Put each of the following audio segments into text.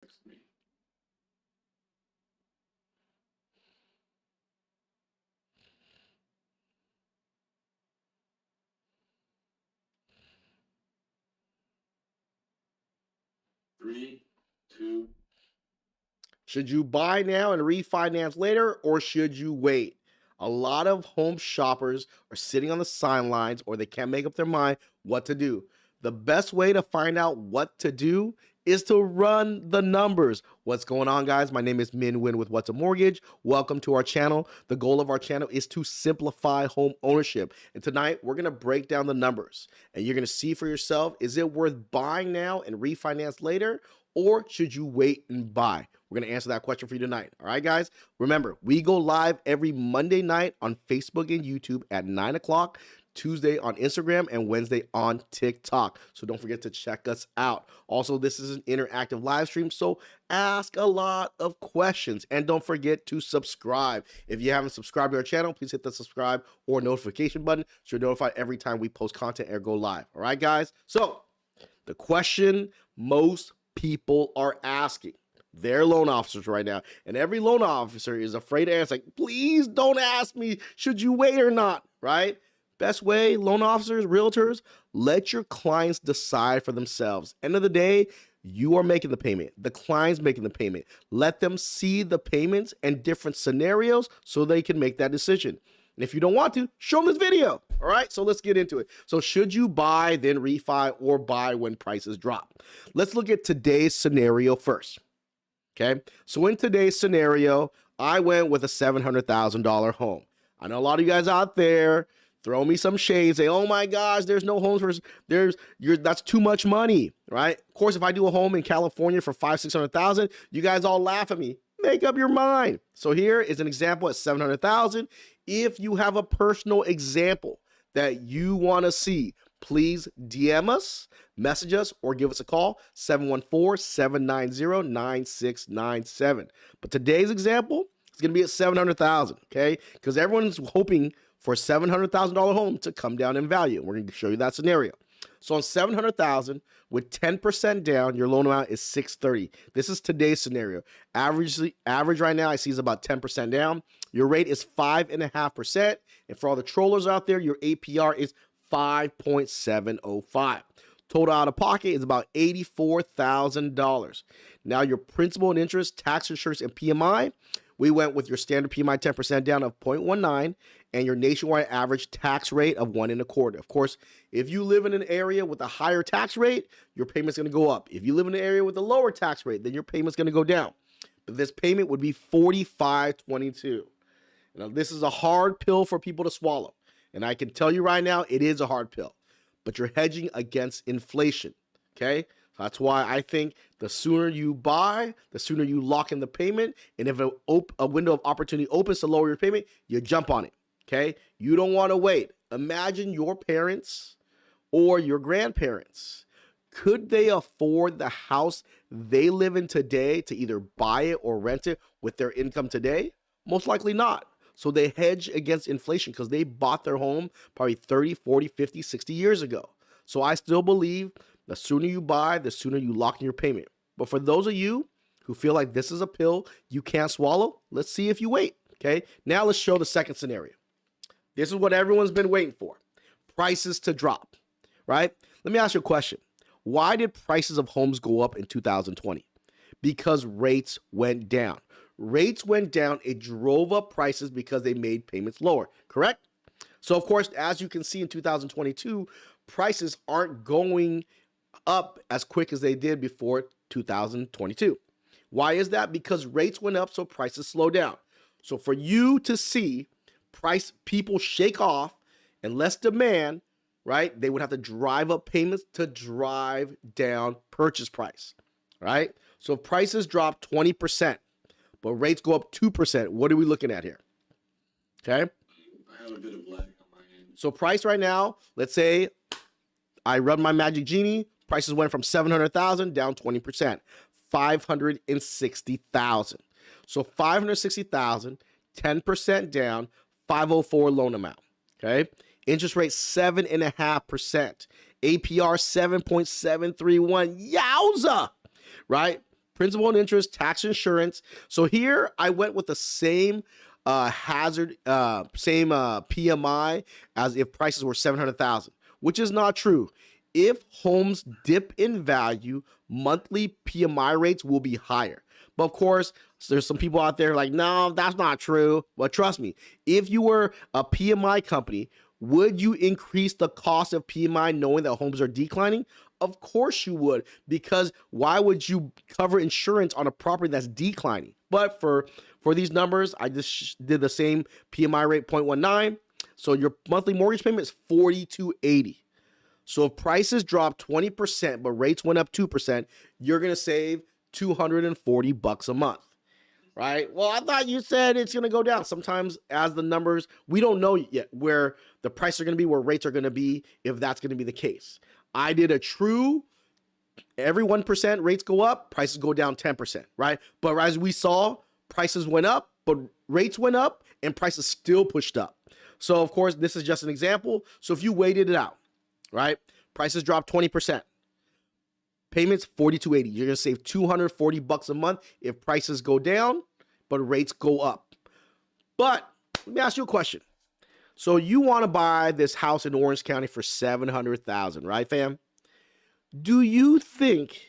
3, 2. Should you buy now and refinance later, or should you wait? A lot of home shoppers are sitting on the sidelines or they can't make up their mind what to do. The best way to find out what to do is to run the numbers. What's going on, guys? My name is Min Win with What's a Mortgage. Welcome to our channel. The goal of our channel is to simplify home ownership. And tonight, we're going to break down the numbers. And you're going to see for yourself, is it worth buying now and refinance later? Or should you wait and buy? We're going to answer that question for you tonight. All right, guys? Remember, we go live every Monday night on Facebook and YouTube at 9 o'clock, Tuesday on Instagram, and Wednesday on TikTok. So don't forget to check us out. Also, this is an interactive live stream, so ask a lot of questions. And don't forget to subscribe. If you haven't subscribed to our channel, please hit the subscribe or notification button so you're notified every time we post content or go live. All right, guys? So the question most people are asking their loan officers right now, and every loan officer is afraid to ask, like, please don't ask me, should you wait or not, right? Best way, loan officers, realtors, let your clients decide for themselves. End of the day, you are making the payment. The client's making the payment. Let them see the payments and different scenarios so they can make that decision. And if you don't want to, show them this video. All right, so let's get into it. So should you buy, then refi, or buy when prices drop? Let's look at today's scenario first. Okay, so in today's scenario, I went with a $700,000 home. I know a lot of you guys out there throw me some shade, say, oh my gosh, there's no homes for, that's too much money, right? Of course, if I do a home in California for $500,000-$600,000, you guys all laugh at me. Make up your mind. So here is an example at $700,000. If you have a personal example that you want to see, please DM us, message us, or give us a call, 714-790-9697. But today's example is going to be at $700,000, okay? Because everyone's hoping for a $700,000 home to come down in value. We're going to show you that scenario. So on $700,000 with 10% down, your loan amount is $630. This is today's scenario. Average right now I see is about 10% down. Your rate is 5.5%. And for all the trollers out there, your APR is 5.705. Total out of pocket is about $84,000. Now your principal and interest, tax insurance, and PMI, we went with your standard PMI 10% down of 0.19 and your nationwide average tax rate of 1.25. Of course, if you live in an area with a higher tax rate, your payment's going to go up. If you live in an area with a lower tax rate, then your payment's going to go down. But this payment would be $45.22. Now, this is a hard pill for people to swallow. And I can tell you right now, it is a hard pill. But you're hedging against inflation, okay? That's why I think the sooner you buy, the sooner you lock in the payment. And if a window of opportunity opens to lower your payment, you jump on it, okay? You don't want to wait. Imagine your parents or your grandparents. Could they afford the house they live in today to either buy it or rent it with their income today? Most likely not. So they hedge against inflation because they bought their home probably 30, 40, 50, 60 years ago. So I still believe the sooner you buy, the sooner you lock in your payment. But for those of you who feel like this is a pill you can't swallow, let's see if you wait, okay? Now let's show the second scenario. This is what everyone's been waiting for. Prices to drop, right? Let me ask you a question. Why did prices of homes go up in 2020? Because rates went down. Rates went down. It drove up prices because they made payments lower, correct? So, of course, as you can see in 2022, prices aren't going up as quick as they did before 2022. Why is that? Because rates went up, so prices slow down. So for you to see people shake off and less demand, right, they would have to drive up payments to drive down purchase price, right? So if prices drop 20%, but rates go up 2%, what are we looking at here? Okay? I have a bit of lag on my end. So price right now, let's say I run my Magic Genie, prices went from 700,000 down 20%, 560,000. So 560,000, 10% down, 504 loan amount, okay? Interest rate 7.5%, APR 7.731, yowza, right? principal and interest, tax, insurance. So here I went with the same PMI as if prices were 700,000, which is not true. If homes dip in value, monthly PMI rates will be higher. But of course, there's some people out there like, no, that's not true. But trust me, if you were a PMI company, would you increase the cost of PMI knowing that homes are declining? Of course you would, because why would you cover insurance on a property that's declining? But for these numbers, I just did the same PMI rate 0.19. So your monthly mortgage payment is $42.80. So if prices drop 20%, but rates went up 2%, you're going to save $240 a month, right? Well, I thought you said it's going to go down. Sometimes as the numbers, we don't know yet where the prices are going to be, where rates are going to be, if that's going to be the case. I did a true, every 1% rates go up, prices go down 10%, right? But as we saw, prices went up, but rates went up and prices still pushed up. So of course, this is just an example. So if you waited it out, right? Prices drop 20%. Payments $42.80. You're gonna save $240 a month if prices go down, but rates go up. But let me ask you a question. So you want to buy this house in Orange County for $700,000, right, fam? Do you think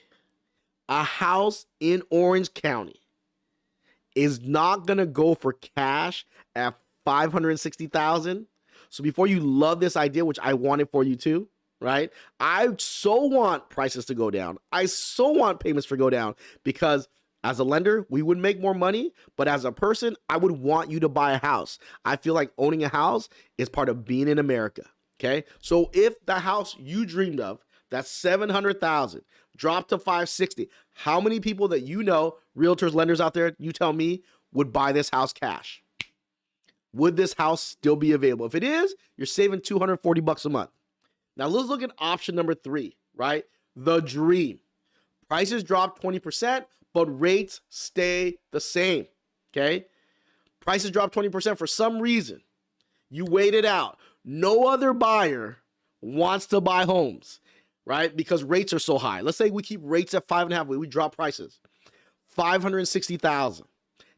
a house in Orange County is not gonna go for cash at $560,000? So before you love this idea, which I wanted for you too, right? I so want prices to go down. I so want payments to go down because as a lender, we would make more money, but as a person, I would want you to buy a house. I feel like owning a house is part of being in America, okay? So if the house you dreamed of, that's $700,000, dropped to $560, how many people that you know, realtors, lenders out there, you tell me, would buy this house cash? Would this house still be available? If it is, you're saving $240 a month. Now let's look at option number 3, right? The dream. Prices drop 20%, but rates stay the same, okay? Prices drop 20% for some reason. You wait it out. No other buyer wants to buy homes, right? Because rates are so high. Let's say we keep rates at 5.5, we drop prices. $560,000,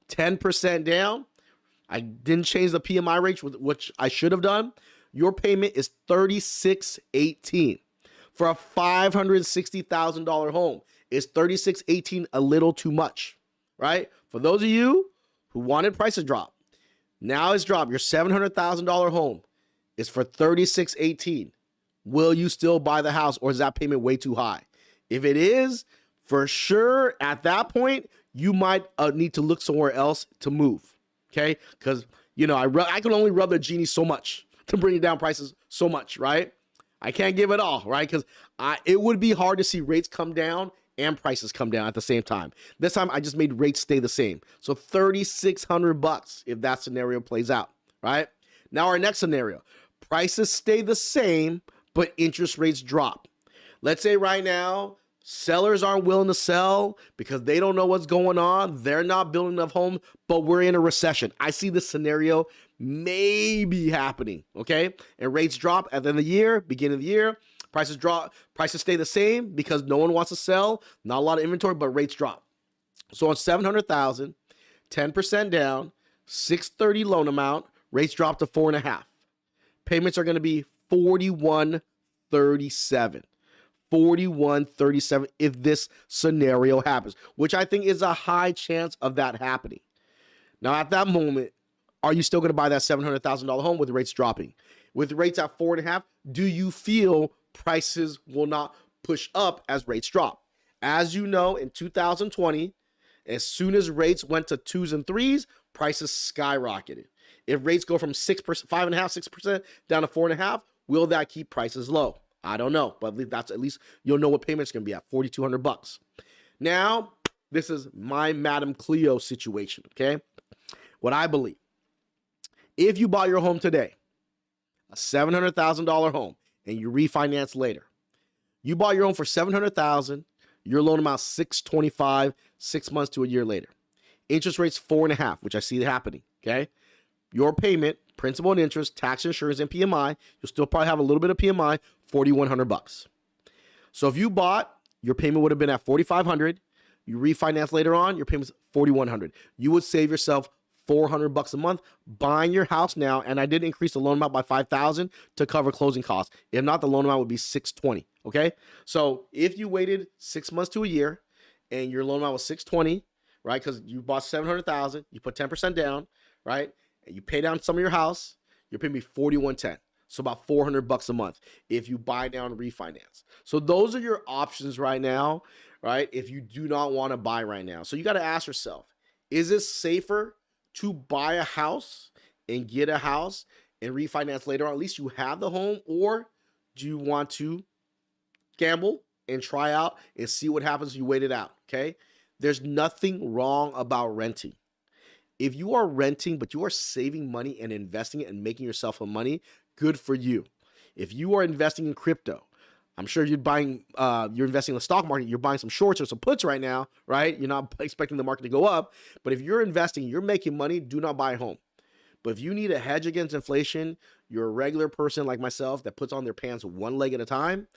10% down. I didn't change the PMI rate, which I should have done. Your payment is $36.18 for a $560,000 home. Is $36.18 a little too much, right? For those of you who wanted price to drop, now it's dropped. Your $700,000 home is for $36.18. Will you still buy the house, or is that payment way too high? If it is, for sure, at that point, you might need to look somewhere else to move, okay? Because, you know, I can only rub the genie so much to bring down prices so much, right? I can't give it all, right? Because it would be hard to see rates come down and prices come down at the same time. This time I just made rates stay the same. So $3,600 if that scenario plays out, right? Now our next scenario, prices stay the same, but interest rates drop. Let's say right now, sellers aren't willing to sell because they don't know what's going on. They're not building enough homes, but we're in a recession. I see this scenario maybe happening, okay? And rates drop at the end of the year, beginning of the year. Prices drop, prices stay the same because no one wants to sell, not a lot of inventory, but rates drop. So on $700,000, 10% down, $630 loan amount, rates drop to 4.5. Payments are going to be $41.37. $41.37 if this scenario happens, which I think is a high chance of that happening. Now, at that moment, are you still going to buy that $700,000 home with rates dropping? With rates at 4.5, do you feel prices will not push up as rates drop? As you know, in 2020, as soon as rates went to 2s and 3s, prices skyrocketed. If rates go from 6%, 5.5%, 6% down to 4.5, will that keep prices low? I don't know, but that's at least you'll know what payment's going to be at, $4,200. Now, this is my Madam Cleo situation, okay? What I believe. If you bought your home today, a $700,000 home, and you refinance later, you bought your home for $700,000, your loan amount $625, 6 months to a year later. Interest rates 4.5, which I see happening, okay? Your payment, principal and interest, tax, insurance, and PMI, you'll still probably have a little bit of PMI, $4,100. So if you bought, your payment would have been at $4,500. You refinance later on, your payment's $4,100. You would save yourself $400 a month buying your house now. And I did increase the loan amount by $5,000 to cover closing costs. If not, the loan amount would be $620. Okay. So if you waited 6 months to a year and your loan amount was $620, right? Because you bought $700,000, you put 10% down, right? And you pay down some of your house, you're paying me $4,110. So about $400 a month if you buy down and refinance. So those are your options right now, right? If you do not want to buy right now. So you got to ask yourself, is it safer to buy a house and get a house and refinance later on? At least you have the home, or do you want to gamble and try out and see what happens if you wait it out? Okay. There's nothing wrong about renting. If you are renting, but you are saving money and investing it and making yourself some money, good for you. If you are investing in crypto, I'm sure you're investing in the stock market, you're buying some shorts or some puts right now, right? You're not expecting the market to go up. But if you're investing, you're making money, do not buy a home. But if you need a hedge against inflation, you're a regular person like myself that puts on their pants one leg at a time,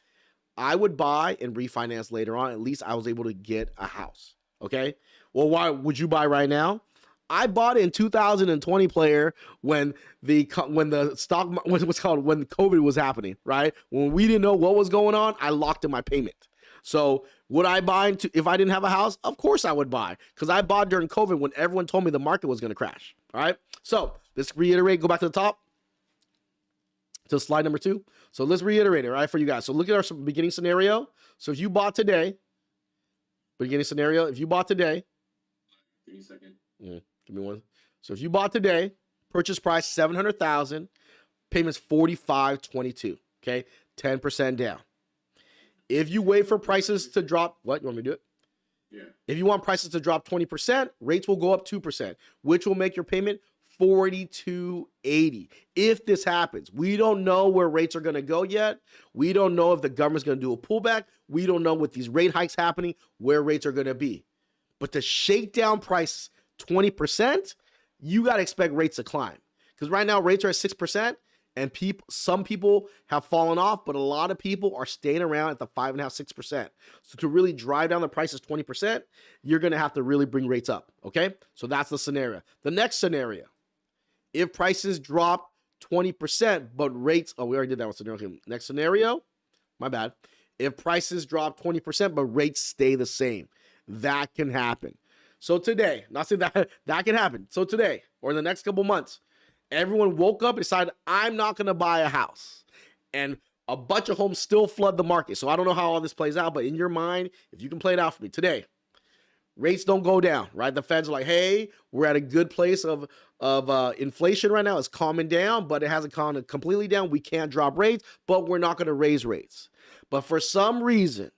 I would buy and refinance later on. At least I was able to get a house. Okay. Well, why would you buy right now? I bought in 2020 player when when COVID was happening, right? When we didn't know what was going on, I locked in my payment. So would I buy if I didn't have a house? Of course I would buy, because I bought during COVID when everyone told me the market was going to crash. All right. So let's reiterate, go back to the top to slide number 2. So let's reiterate it, right, for you guys. So look at our beginning scenario. So if you bought today, if you bought today, Give me a second. Give me one. So if you bought today, purchase price $700,000, payments $45.22. Okay, 10% down. If you wait for prices to drop, what you want me to do it? Yeah. If you want prices to drop 20%, rates will go up 2%, which will make your payment $42.80. If this happens, we don't know where rates are going to go yet. We don't know if the government's going to do a pullback. We don't know with these rate hikes happening where rates are going to be. But to shake down prices 20%, you got to expect rates to climb, because right now rates are at 6%, and some people have fallen off, but a lot of people are staying around at the 5.5%, 6%. So to really drive down the prices 20%, you're going to have to really bring rates up. Okay. So that's the scenario. The next scenario, if prices drop 20%, but rates, we already did that one scenario. Okay, next scenario, my bad. If prices drop 20%, but rates stay the same, that can happen. So today, not saying that can happen. So today, or in the next couple months, everyone woke up and decided, I'm not going to buy a house. And a bunch of homes still flood the market. So I don't know how all this plays out, but in your mind, if you can play it out for me today, rates don't go down, right? The Feds are like, hey, we're at a good place of inflation right now. It's calming down, but it hasn't calmed completely down. We can't drop rates, but we're not going to raise rates. But for some reason,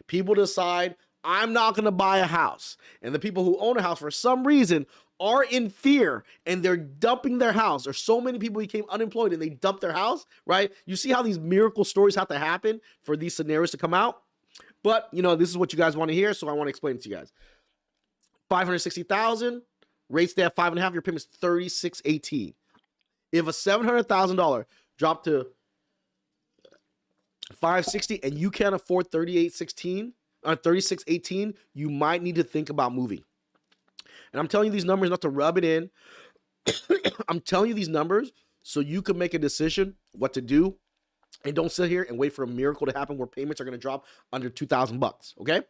people decide, I'm not going to buy a house. And the people who own a house, for some reason, are in fear and they're dumping their house. There's so many people became unemployed and they dumped their house, right? You see how these miracle stories have to happen for these scenarios to come out? But, this is what you guys want to hear, so I want to explain it to you guys. $560,000, rates stay at 5.5, your payment's $36.18. If a $700,000 dropped to $560 and you can't afford $36.18, you might need to think about moving. And I'm telling you these numbers not to rub it in. I'm telling you these numbers so you can make a decision what to do, and don't sit here and wait for a miracle to happen where payments are going to drop under $2,000. Okay.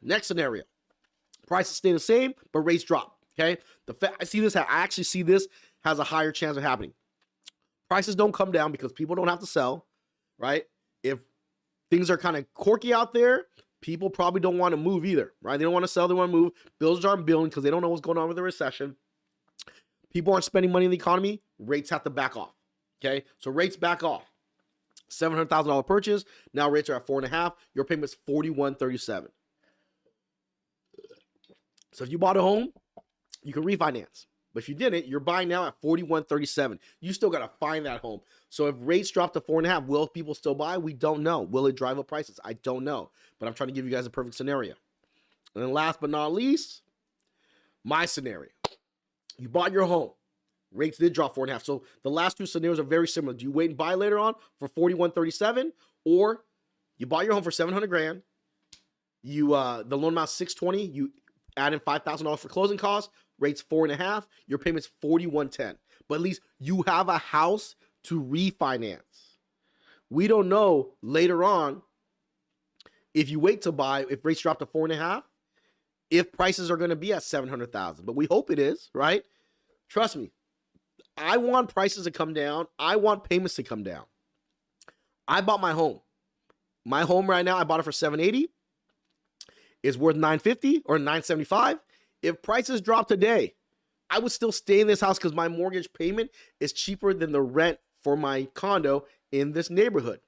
Next scenario: prices stay the same, but rates drop. Okay. I actually see this has a higher chance of happening. Prices don't come down because people don't have to sell, right? If things are kind of quirky out there, people probably don't want to move either, right? They don't want to sell, they want to move. Bills aren't billing because they don't know what's going on with the recession. People aren't spending money in the economy. Rates have to back off. Okay, so rates back off. $700,000 purchase. Now rates are at 4.5. Your payment's $41.37. So if you bought a home, you can refinance. But if you didn't, you're buying now at $41.37. You still got to find that home. So if rates drop to 4.5, will people still buy? We don't know. Will it drive up prices? I don't know. But I'm trying to give you guys a perfect scenario. And then last but not least, my scenario. You bought your home. Rates did drop 4.5. So the last two scenarios are very similar. Do you wait and buy later on for $41.37, or you bought your home for $700,000, You the loan amount 620. You add in $5,000 for closing costs. Rates 4.5. Your payment's 4110. But at least you have a house to refinance. We don't know later on if you wait to buy, if rates drop to 4.5, if prices are going to be at 700,000. But we hope it is, right? Trust me. I want prices to come down. I want payments to come down. I bought my home. My home right now, I bought it for 780. Is worth 950 or 975. If prices drop today, I would still stay in this house because my mortgage payment is cheaper than the rent for my condo in this neighborhood.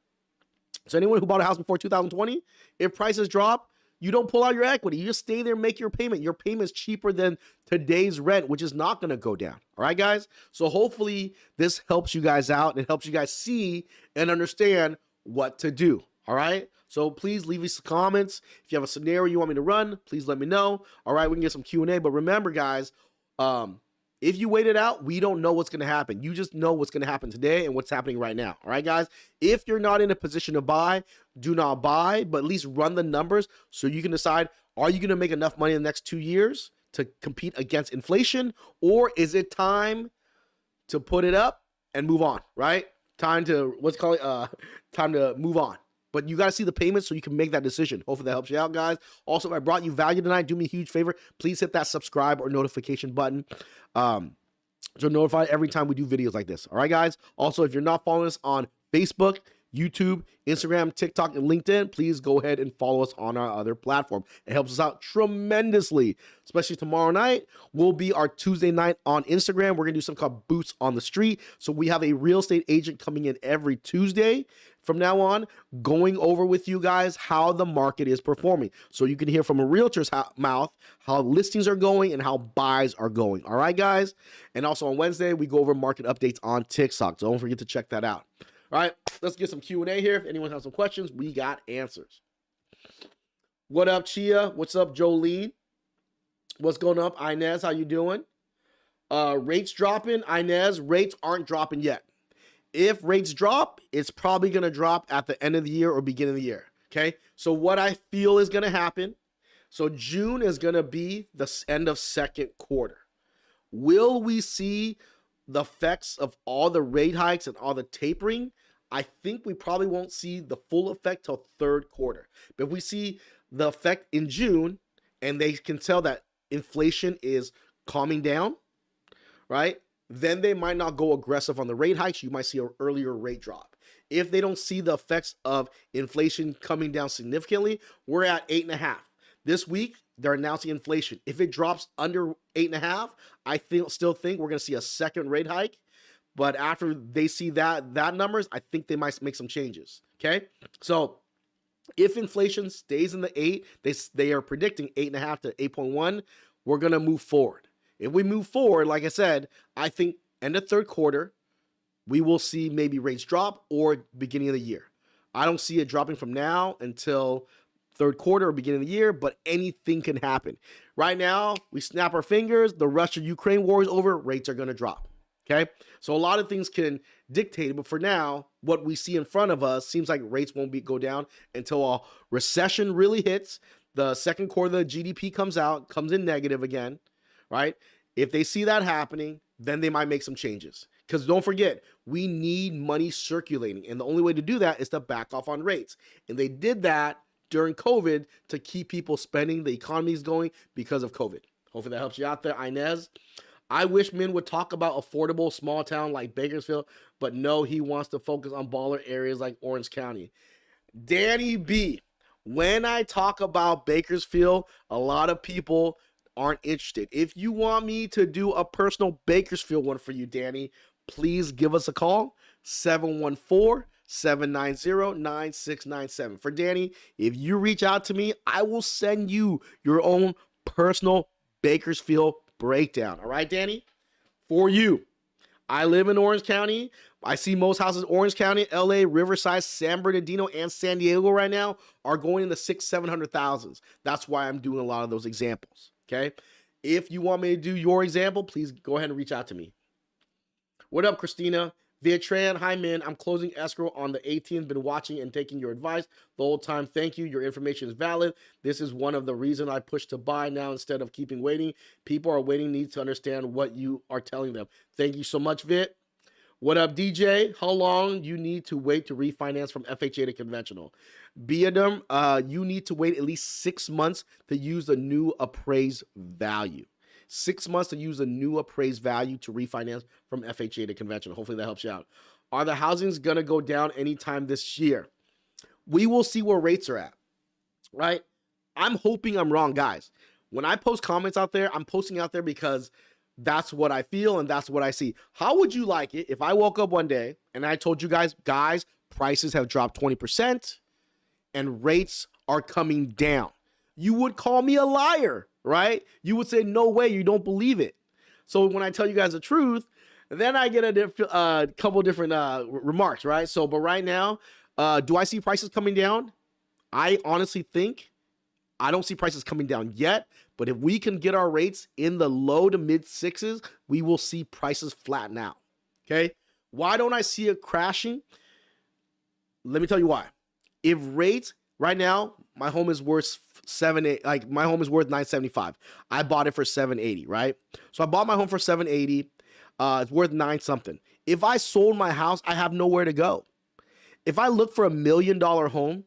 So anyone who bought a house before 2020, if prices drop, you don't pull out your equity. You just stay there, make your payment. Your payment is cheaper than today's rent, which is not going to go down. All right, guys? So hopefully this helps you guys out and it helps you guys see and understand what to do. All right? So please leave me some comments. If you have a scenario you want me to run, please let me know. All right, we can get some Q&A. But remember, guys, if you wait it out, we don't know what's going to happen. You just know what's going to happen today and what's happening right now. All right, guys? If you're not in a position to buy, do not buy, but at least run the numbers so you can decide, are you going to make enough money in the next 2 years to compete against inflation? Or is it time to put it up and move on, right? Time to, time to move on. But you got to see the payments so you can make that decision. Hopefully that helps you out, guys. Also, if I brought you value tonight, do me a huge favor. Please hit that subscribe or notification button so notified every time we do videos like this. All right, guys? Also, if you're not following us on Facebook, YouTube, Instagram, TikTok, and LinkedIn, please go ahead and follow us on our other platform. It helps us out tremendously, especially tomorrow night will be our Tuesday night on Instagram. We're going to do something called Boots on the Street. So we have a real estate agent coming in every Tuesday from now on, going over with you guys how the market is performing. So you can hear from a realtor's mouth how listings are going and how buys are going. All right, guys? And also on Wednesday, we go over market updates on TikTok. So don't forget to check that out. All right, let's get some Q&A here. If anyone has some questions, we got answers. What up, Chia? What's up, Jolene? What's going up, Inez? How you doing? Rates dropping. Inez, rates aren't dropping yet. If rates drop, it's probably going to drop at the end of the year or beginning of the year, okay? So what I feel is going to happen, so June is going to be the end of second quarter. Will we see the effects of all the rate hikes and all the tapering? I think we probably won't see the full effect till third quarter. But if we see the effect in June and they can tell that inflation is calming down, right? Then they might not go aggressive on the rate hikes. You might see an earlier rate drop. If they don't see the effects of inflation coming down significantly, we're at 8.5. This week, they're announcing inflation. If it drops under 8.5, I still think we're going to see a second rate hike. But after they see that numbers, I think they might make some changes. Okay, so if inflation stays in the 8, they are predicting 8.5 to 8.1. We're going to move forward. If we move forward, like I said, I think end of third quarter, we will see maybe rates drop or beginning of the year. I don't see it dropping from now until third quarter or beginning of the year, but anything can happen. Right now, we snap our fingers, the Russia-Ukraine war is over, rates are going to drop. Okay? So a lot of things can dictate it, but for now, what we see in front of us seems like rates won't go down until a recession really hits. The second quarter, the GDP comes in negative again, right? If they see that happening, then they might make some changes. Because don't forget, we need money circulating, and the only way to do that is to back off on rates. And they did that during COVID to keep people spending. The economy is going because of COVID. Hopefully that helps you out there, Inez. I wish Min would talk about affordable small town like Bakersfield, but no, he wants to focus on baller areas like Orange County. Danny B, when I talk about Bakersfield, a lot of people aren't interested. If you want me to do a personal Bakersfield one for you, Danny, please give us a call, 714-790-9697. For Danny, if you reach out to me, I will send you your own personal Bakersfield breakdown. All right, Danny? For you. I live in Orange County. I see most houses Orange County, LA, Riverside, San Bernardino, and San Diego right now are going in the 600,000-700,000s. That's why I'm doing a lot of those examples. Okay? If you want me to do your example, please go ahead and reach out to me. What up, Christina? Vietran, hi man, I'm closing escrow on the 18th. Been watching and taking your advice the whole time. Thank you. Your information is valid. This is one of the reasons I push to buy now instead of keeping waiting. People are waiting, need to understand what you are telling them. Thank you so much, Vit. What up, DJ? How long you need to wait to refinance from FHA to conventional? Beadum, you need to wait at least 6 months to use the new appraised value. 6 months to use a new appraised value to refinance from FHA to conventional. Hopefully that helps you out. Are the housings going to go down anytime this year? We will see where rates are at, right? I'm hoping I'm wrong, guys. When I post comments out there, I'm posting out there because that's what I feel and that's what I see. How would you like it if I woke up one day and I told you guys, prices have dropped 20% and rates are coming down? You would call me a liar, right? You would say, no way, you don't believe it. So when I tell you guys the truth, then I get a couple different remarks, right? So, but right now, do I see prices coming down? I honestly think I don't see prices coming down yet, but if we can get our rates in the low to mid sixes, we will see prices flatten out, okay? Why don't I see it crashing? Let me tell you why. If rates, right now, my home is worth my home is worth $975. I bought it for $780, right? So I bought my home for $780. It's worth $9 something. If I sold my house, I have nowhere to go. If I look for $1 million home,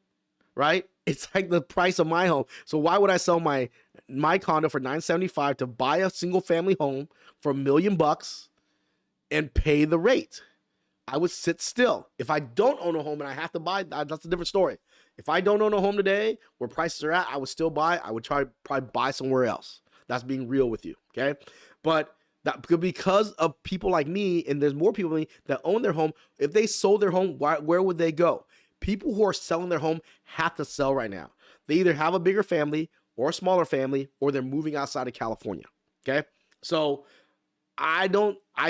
right? It's like the price of my home. So why would I sell my condo for $975 to buy a single family home for $1 million and pay the rate? I would sit still. If I don't own a home and I have to buy, that's a different story. If I don't own a home today where prices are at, I would still buy. I would probably buy somewhere else. That's being real with you, okay? But that because of people like me, and there's more people like me that own their home, if they sold their home, where would they go? People who are selling their home have to sell right now. They either have a bigger family or a smaller family, or they're moving outside of California, okay? So I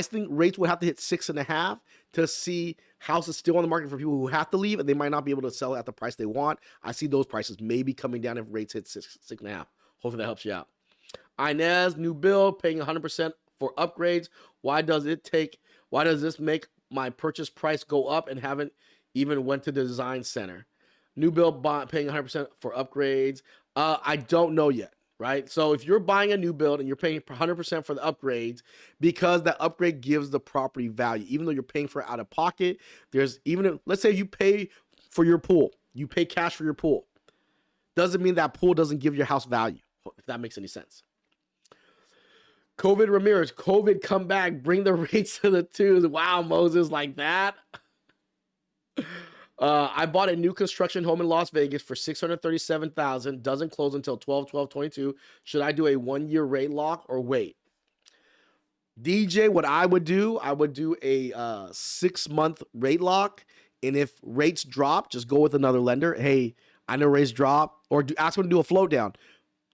think rates would have to hit 6.5 to see houses still on the market for people who have to leave and they might not be able to sell at the price they want. I see those prices maybe coming down if rates hit 6.5. Hopefully that helps you out. Inez, new build, paying 100% for upgrades. Why does this make my purchase price go up and haven't even went to the design center? New build, paying 100% for upgrades. I don't know yet. Right? So if you're buying a new build and you're paying 100% for the upgrades, because that upgrade gives the property value, even though you're paying for it out of pocket, let's say you pay for your pool, you pay cash for your pool. Doesn't mean that pool doesn't give your house value, if that makes any sense. COVID Ramirez, COVID come back, bring the rates to the twos. Wow, Moses, like that. I bought a new construction home in Las Vegas for $637,000. Doesn't close until 12/12/22. Should I do a 1-year rate lock or wait? DJ, what I would do a 6-month rate lock, and if rates drop, just go with another lender. Hey, I know rates drop, or ask them to do a float down.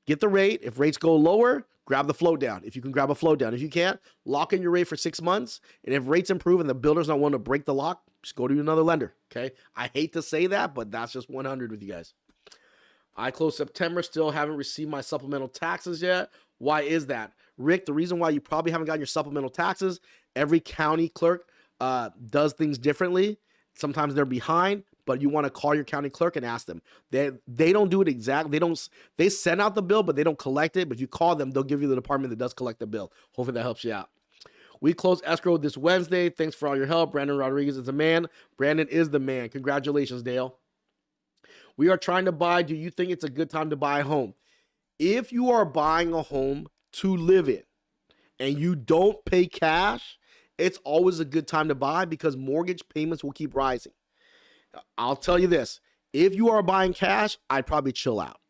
Get the rate. If rates go lower, grab the float down. If you can grab a float down. If you can't, lock in your rate for 6 months. And if rates improve and the builder's not wanting to break the lock, just go to another lender, okay? I hate to say that, but that's just 100 with you guys. I closed September, still haven't received my supplemental taxes yet. Why is that? Rick, the reason why you probably haven't gotten your supplemental taxes, every county clerk does things differently. Sometimes they're behind, but you want to call your county clerk and ask them. They don't do it exactly. They send out the bill, but they don't collect it. But if you call them, they'll give you the department that does collect the bill. Hopefully that helps you out. We close escrow this Wednesday. Thanks for all your help. Brandon Rodriguez is the man. Brandon is the man. Congratulations, Dale. We are trying to buy. Do you think it's a good time to buy a home? If you are buying a home to live in and you don't pay cash, it's always a good time to buy because mortgage payments will keep rising. I'll tell you this. If you are buying cash, I'd probably chill out.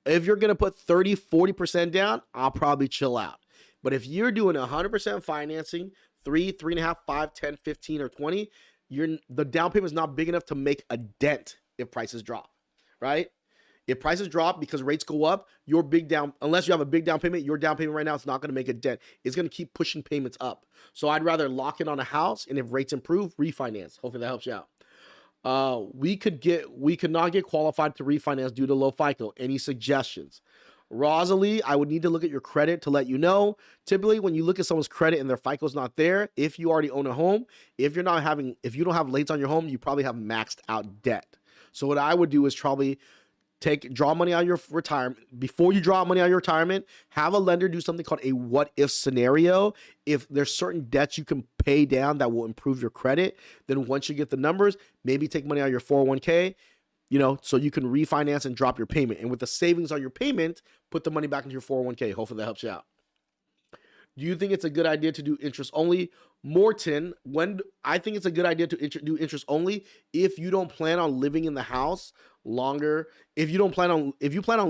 If you're going to put 30, 40% down, I'll probably chill out. But if you're doing 100% financing, 3.5, 5, 10, 15, or 20, the down payment is not big enough to make a dent if prices drop, right? If prices drop because rates go up, unless you have a big down payment, your down payment right now is not going to make a dent. It's going to keep pushing payments up. So I'd rather lock in on a house, and if rates improve, refinance. Hopefully that helps you out. We could not get qualified to refinance due to low FICO. Any suggestions? Rosalie, I would need to look at your credit to let you know. Typically, when you look at someone's credit and their FICO's not there, if you already own a home, if you don't have lates on your home, you probably have maxed out debt. So what I would do is probably draw money out of your retirement. Before you draw money out of your retirement, have a lender do something called a what if scenario. If there's certain debts you can pay down that will improve your credit, then once you get the numbers, maybe take money out of your 401k, so you can refinance and drop your payment. And with the savings on your payment, put the money back into your 401k. Hopefully that helps you out. Do you think it's a good idea to do interest only? Morton, I think it's a good idea to do interest only if you don't plan on living in the house longer. If you plan on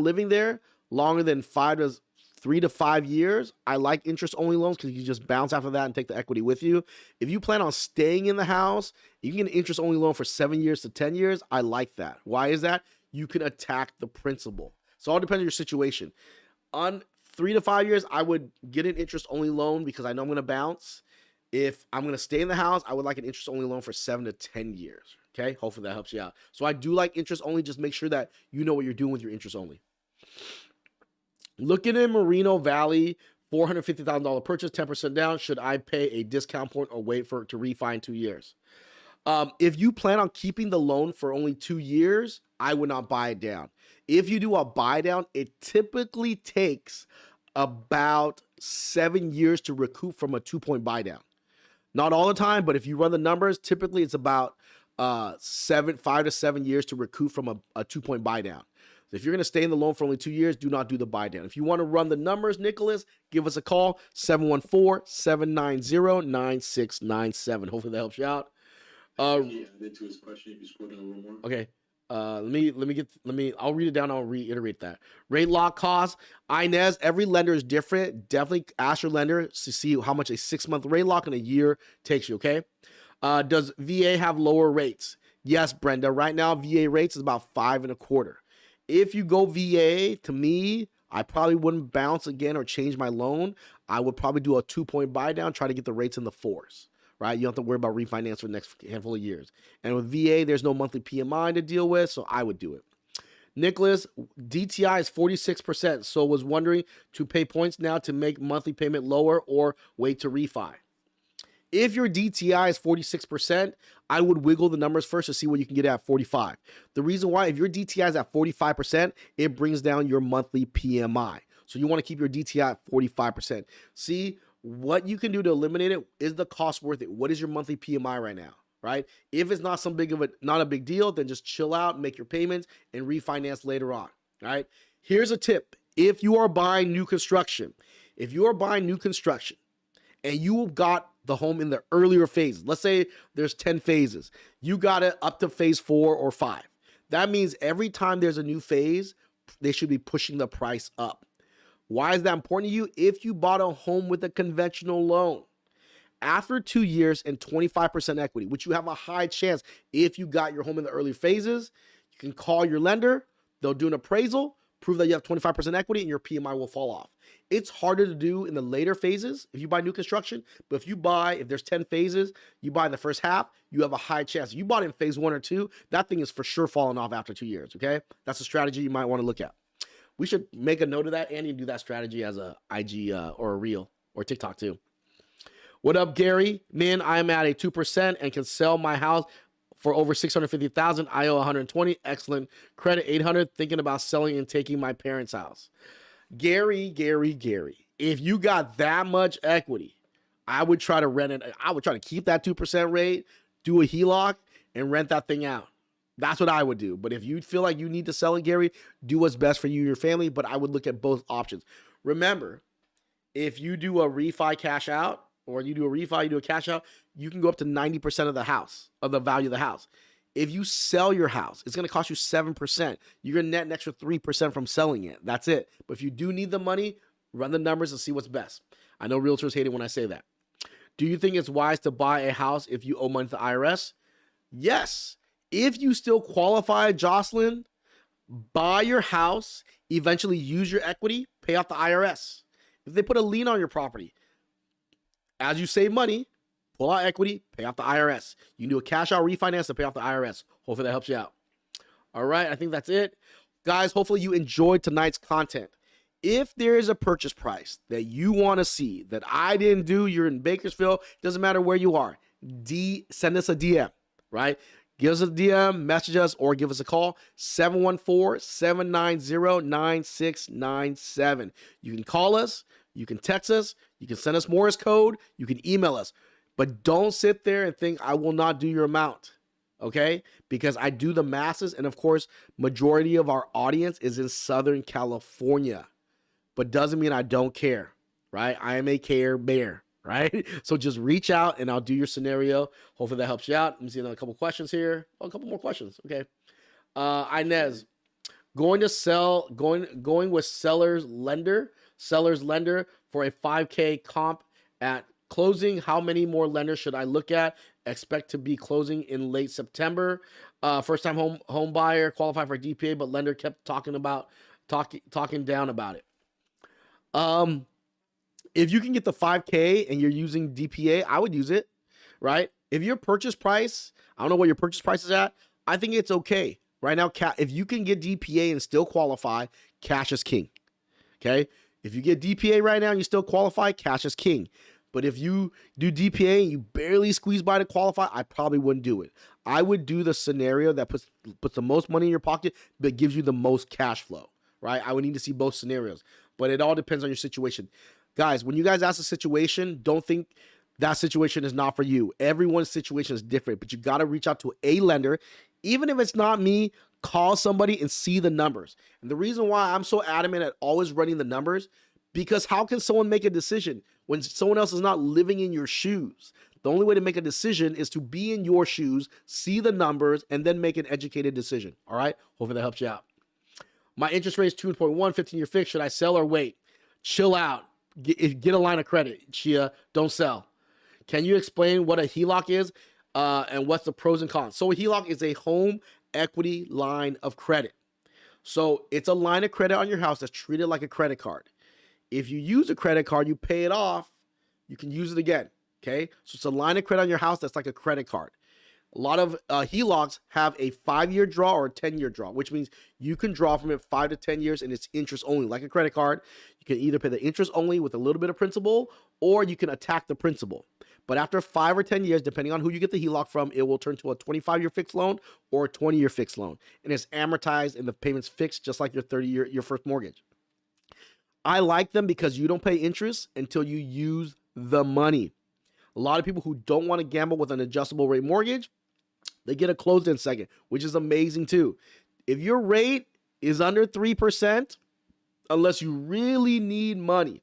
living there longer than 3 to 5 years, I like interest only loans because you just bounce after that and take the equity with you. If you plan on staying in the house, you can get an interest only loan for 7 years to 10 years. I like that. Why is that? You can attack the principal. So it all depends on your situation. On 3 to 5 years, I would get an interest only loan because I know I'm going to bounce. If I'm going to stay in the house, I would like an interest only loan for 7 to 10 years. Okay. Hopefully that helps you out. So I do like interest only. Just make sure that you know what you're doing with your interest only. Looking in Moreno Valley, $450,000 purchase, 10% down. Should I pay a discount point or wait for it to refi in 2 years? If you plan on keeping the loan for only 2 years, I would not buy it down. If you do a buy down, it typically takes about 7 years to recoup from a 2-point buy down. Not all the time, but if you run the numbers, typically it's about 5 to 7 years to recoup from a 2-point buy down. So if you're going to stay in the loan for only 2 years, do not do the buy down. If you want to run the numbers, Nicholas, give us a call, 714-790-9697. Hopefully that helps you out. Yeah, then to his question, if you scroll down a little more. Okay. I'll read it down. I'll reiterate that. Rate lock costs. Inez, every lender is different. Definitely ask your lender to see how much a 6-month rate lock in a year takes you. Okay. Does VA have lower rates? Yes, Brenda. Right now, VA rates is about 5.25%. If you go VA, to me, I probably wouldn't bounce again or change my loan. I would probably do a 2-point buy down, try to get the rates in the 4s. Right? You don't have to worry about refinance for the next handful of years. And with VA, there's no monthly PMI to deal with, so I would do it. Nicholas, DTI is 46%, so was wondering to pay points now to make monthly payment lower or wait to refi. If your DTI is 46%, I would wiggle the numbers first to see what you can get at 45. The reason why, if your DTI is at 45%, it brings down your monthly PMI. So you want to keep your DTI at 45%. See what you can do to eliminate it. Is the cost worth it? What is your monthly PMI right now? Right? If it's not not a big deal, then just chill out, make your payments, and refinance later on. Right? Here's a tip. If you are buying new construction, and you got the home in the earlier phases, let's say there's 10 phases, you got it up to phase 4 or 5. That means every time there's a new phase, they should be pushing the price up. Why is that important to you? If you bought a home with a conventional loan, after 2 years and 25% equity, which you have a high chance if you got your home in the early phases, you can call your lender, they'll do an appraisal, prove that you have 25% equity, and your PMI will fall off. It's harder to do in the later phases if you buy new construction, but if there's 10 phases, you buy in the first half, you have a high chance. If you bought in phase 1 or 2, that thing is for sure falling off after 2 years, okay? That's a strategy you might want to look at. We should make a note of that, and you do that strategy as a IG or a reel or TikTok too. What up, Gary? Man, I'm at a 2% and can sell my house for over $650,000. I owe $120. Excellent credit, $800. Thinking about selling and taking my parents' house. Gary, if you got that much equity, I would try to rent it. I would try to keep that 2% rate, do a HELOC, and rent that thing out. That's what I would do. But if you feel like you need to sell it, Gary, do what's best for you and your family. But I would look at both options. Remember, if you do a refi cash out, or you do a refi, you do a cash out, you can go up to 90% of the house, of the value of the house. If you sell your house, it's going to cost you 7%. You're going to net an extra 3% from selling it. That's it. But if you do need the money, run the numbers and see what's best. I know realtors hate it when I say that. Do you think it's wise to buy a house if you owe money to the IRS? Yes. If you still qualify, Jocelyn, buy your house, eventually use your equity, pay off the IRS. If they put a lien on your property, as you save money, pull out equity, pay off the IRS. You can do a cash out refinance to pay off the IRS. Hopefully that helps you out. All right, I think that's it. Guys, hopefully you enjoyed tonight's content. If there is a purchase price that you want to see that I didn't do, you're in Bakersfield, doesn't matter where you are, send us a DM, right? Give us a DM, message us, or give us a call, 714-790-9697. You can call us, you can text us, you can send us Morse code, you can email us. But don't sit there and think I will not do your amount, okay? Because I do the masses, and of course, majority of our audience is in Southern California. But doesn't mean I don't care, right? I am a care bear, right? So just reach out and I'll do your scenario. Hopefully that helps you out. Let me see another couple questions here. Oh, a couple more questions. Okay. Inez, going with seller's lender for a 5K comp at closing. How many more lenders should I look at? Expect to be closing in late September. First time home buyer, qualify for DPA, but lender kept talking down about it. If you can get the 5K and you're using DPA, I would use it, right? If your purchase price, I don't know what your purchase price is at, I think it's okay. Right now, if you can get DPA and still qualify, cash is king, okay? If you get DPA right now and you still qualify, cash is king. But if you do DPA and you barely squeeze by to qualify, I probably wouldn't do it. I would do the scenario that puts the most money in your pocket but gives you the most cash flow, right? I would need to see both scenarios. But it all depends on your situation. Guys, when you guys ask a situation, don't think that situation is not for you. Everyone's situation is different, but you got to reach out to a lender. Even if it's not me, call somebody and see the numbers. And the reason why I'm so adamant at always running the numbers, because how can someone make a decision when someone else is not living in your shoes? The only way to make a decision is to be in your shoes, see the numbers, and then make an educated decision. All right? Hopefully that helps you out. My interest rate is 2.1, 15-year fix. Should I sell or wait? Chill out. Get a line of credit. Chia, don't sell. Can you explain what a HELOC is and what's the pros and cons? So a HELOC is a home equity line of credit. So it's a line of credit on your house that's treated like a credit card. If you use a credit card, you pay it off, you can use it again, okay? So it's a line of credit on your house that's like a credit card. A lot of HELOCs have a 5-year draw or a 10-year draw, which means you can draw from it 5 to 10 years and it's interest only, like a credit card. You can either pay the interest only with a little bit of principal, or you can attack the principal. But after 5 or 10 years, depending on who you get the HELOC from, it will turn to a 25-year fixed loan or a 20-year fixed loan. And it's amortized and the payment's fixed just like your 30-year, your first mortgage. I like them because you don't pay interest until you use the money. A lot of people who don't want to gamble with an adjustable rate mortgage, they get a closed-end second, which is amazing too. If your rate is under 3%, unless you really need money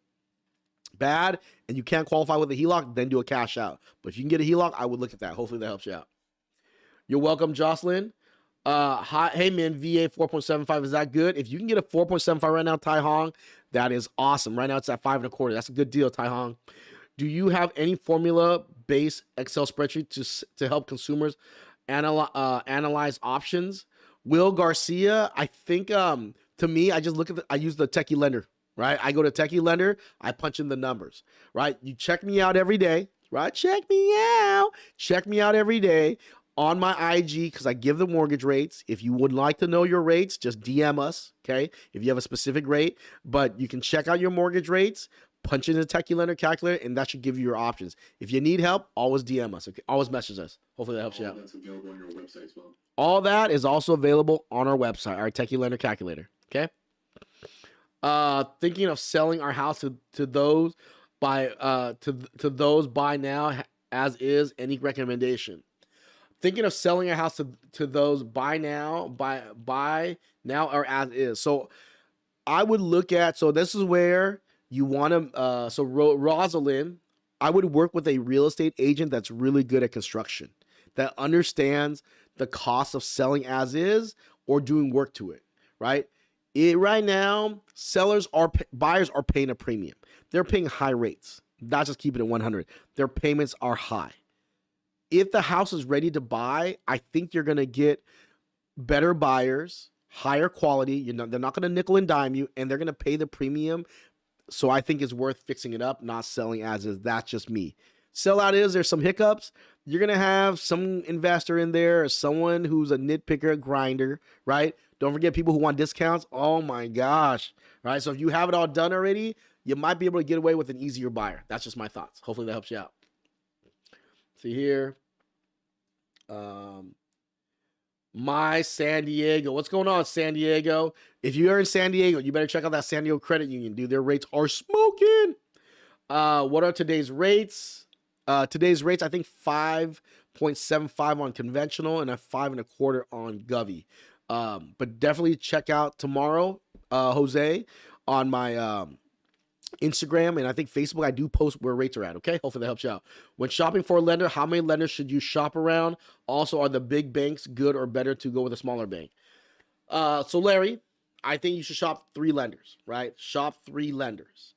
bad and you can't qualify with a HELOC, then do a cash out. But if you can get a HELOC, I would look at that. Hopefully that helps you out. You're welcome, Jocelyn. Hi, hey man, VA 4.75, is that good? If you can get a 4.75 right now, Tai Hong, that is awesome. Right now it's at 5.25. That's a good deal, Tai Hong. Do you have any formula-based Excel spreadsheet to help consumers analyze options? Will Garcia, I think to me, I just I use the Techie Lender, right? I go to Techie Lender, I punch in the numbers, right? You check me out every day, right? Check me out every day on my IG because I give the mortgage rates. If you would like to know your rates, just DM us, okay? If you have a specific rate, but you can check out your mortgage rates, punch in the Techie Lender calculator, and that should give you your options. If you need help, always DM us, okay? Always message us. Hopefully that helps you out. That's available on your website as well. All that is also available on our website, our Techie Lender calculator, okay? Thinking of selling our house to those to those buy now as is. Any recommendation? Thinking of selling a house to those buy now or as is. So I would look at, so this is where you want to, Rosalind, I would work with a real estate agent that's really good at construction, that understands the cost of selling as is or doing work to it, right? Right now, buyers are paying a premium. They're paying high rates, not just keeping it 100. Their payments are high. If the house is ready to buy, I think you're going to get better buyers, higher quality. They're not going to nickel and dime you, and they're going to pay the premium. So I think it's worth fixing it up, not selling as is. That's just me. Sellout is, there's some hiccups. You're going to have some investor in there or someone who's a nitpicker, grinder, right? Don't forget people who want discounts. Oh my gosh. Right? So if you have it all done already, you might be able to get away with an easier buyer. That's just my thoughts. Hopefully that helps you out. See here. My San Diego. What's going on, San Diego? If you are in San Diego, you better check out that San Diego Credit Union, dude. Their rates are smoking. What are today's rates? Today's rates, I think 5.75 on conventional and a 5.25 on Govy. But definitely check out tomorrow, Jose, on my Instagram and I think Facebook. I do post where rates are at. Okay, hopefully that helps you out. When shopping for a lender, how many lenders should you shop around? Also, are the big banks good or better to go with a smaller bank? So Larry, I think you should shop 3 lenders, right? Shop 3 lenders.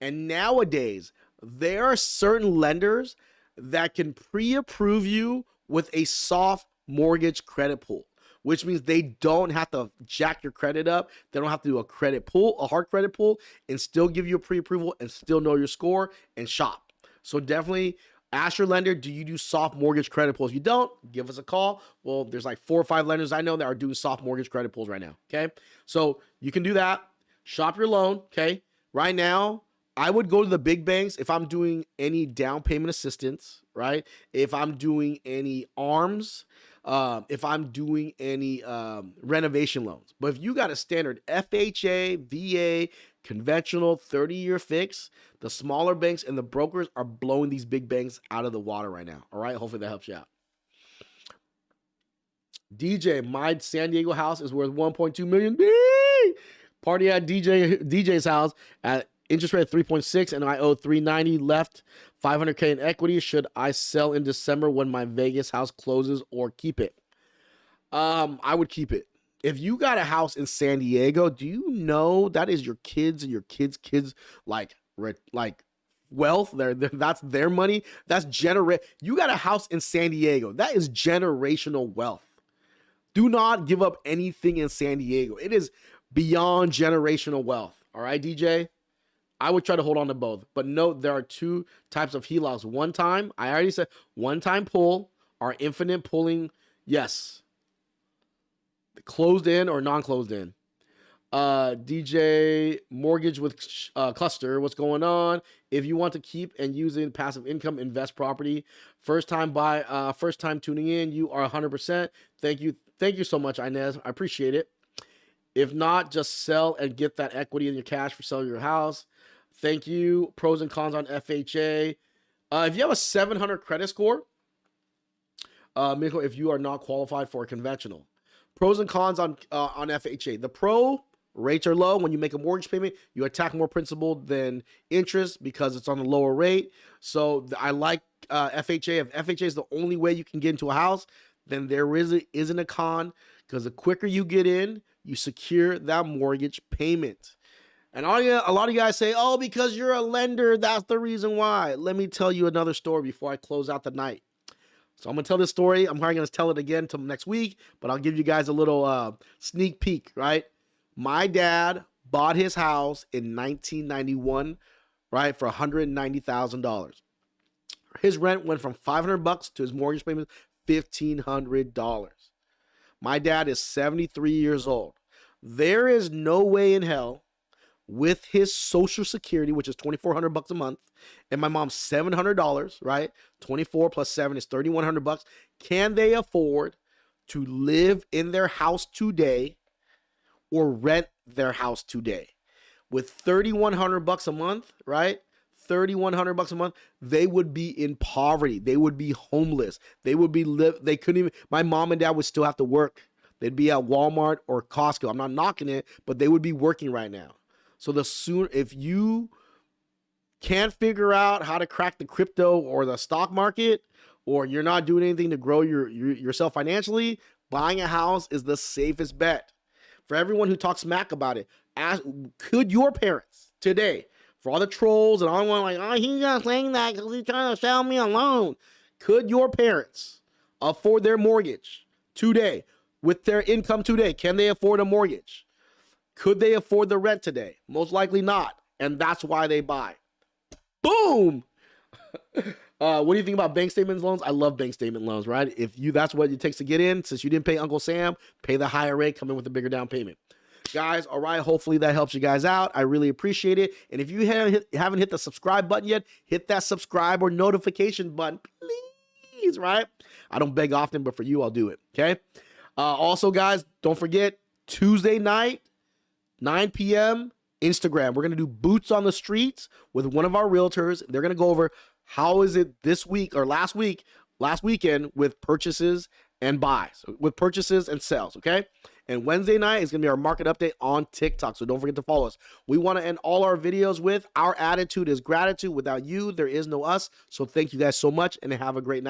And nowadays, there are certain lenders that can pre-approve you with a soft mortgage credit pull, which means they don't have to jack your credit up. They don't have to do a credit pull, a hard credit pull, and still give you a pre-approval and still know your score and shop. So definitely ask your lender, do you do soft mortgage credit pulls? If you don't, give us a call. Well, there's like 4 or 5 lenders I know that are doing soft mortgage credit pulls right now, okay? So you can do that. Shop your loan, okay? Right now, I would go to the big banks if I'm doing any down payment assistance, right? If I'm doing any ARMs, if I'm doing any renovation loans. But if you got a standard FHA, VA, conventional 30-year fix, the smaller banks and the brokers are blowing these big banks out of the water right now. All right, hopefully that helps you out. DJ, my San Diego house is worth 1.2 million. Party at DJ's house at interest rate of 3.6 and I owe 390 left, 500K in equity. Should I sell in December when my Vegas house closes or keep it? I would keep it. If you got a house in San Diego, do you know that is your kids and your kids' like wealth? That's their money. That's you got a house in San Diego. That is generational wealth. Do not give up anything in San Diego. It is beyond generational wealth. All right, DJ? I would try to hold on to both. But note, there are 2 types of HELOCs. One time, I already said, one-time pull or infinite pulling. Yes. Closed in or non-closed in. DJ, mortgage with cluster. What's going on? If you want to keep and use in passive income, invest property. First time tuning in, you are 100%. Thank you. Thank you so much, Inez. I appreciate it. If not, just sell and get that equity in your cash for selling your house. Thank you. Pros and cons on FHA. If you have a 700 credit score, Miko, if you are not qualified for a conventional. Pros and cons on FHA. The pro rates are low. When you make a mortgage payment, you attack more principal than interest because it's on a lower rate. So I like FHA. If FHA is the only way you can get into a house, then there isn't a con, because the quicker you get in, you secure that mortgage payment. And a lot of you guys say, oh, because you're a lender, that's the reason why. Let me tell you another story before I close out the night. So I'm going to tell this story. I'm probably going to tell it again until next week, but I'll give you guys a little sneak peek, right? My dad bought his house in 1991, right, for $190,000. His rent went from $500 to his mortgage payment, $1,500. My dad is 73 years old. There is no way in hell, with his Social Security, which is $2,400 a month, and my mom's $700, right? 24 plus 7 is $3,100. Can they afford to live in their house today or rent their house today? With $3,100 a month, right? $3,100 a month, they would be in poverty. They would be homeless. They would be they couldn't even, my mom and dad would still have to work. They'd be at Walmart or Costco. I'm not knocking it, but they would be working right now. So if you can't figure out how to crack the crypto or the stock market, or you're not doing anything to grow yourself financially, buying a house is the safest bet. For everyone who talks smack about it, could your parents today, for all the trolls and all one like, oh, he's just saying that because he's trying to sell me a loan, could your parents afford their mortgage today with their income today? Can they afford a mortgage? Could they afford the rent today? Most likely not. And that's why they buy. Boom! What do you think about bank statement loans? I love bank statement loans, right? If that's what it takes to get in, since you didn't pay Uncle Sam, pay the higher rate, come in with a bigger down payment. Guys, all right, hopefully that helps you guys out. I really appreciate it. And if you haven't hit the subscribe button yet, hit that subscribe or notification button, please, right? I don't beg often, but for you, I'll do it, okay? Also, guys, don't forget, Tuesday night, 9 p.m., Instagram. We're going to do boots on the streets with one of our realtors. They're going to go over how is it this week or last weekend with purchases and buys, with purchases and sales, okay? And Wednesday night is going to be our market update on TikTok, so don't forget to follow us. We want to end all our videos with our attitude is gratitude. Without you, there is no us. So thank you guys so much, and have a great night.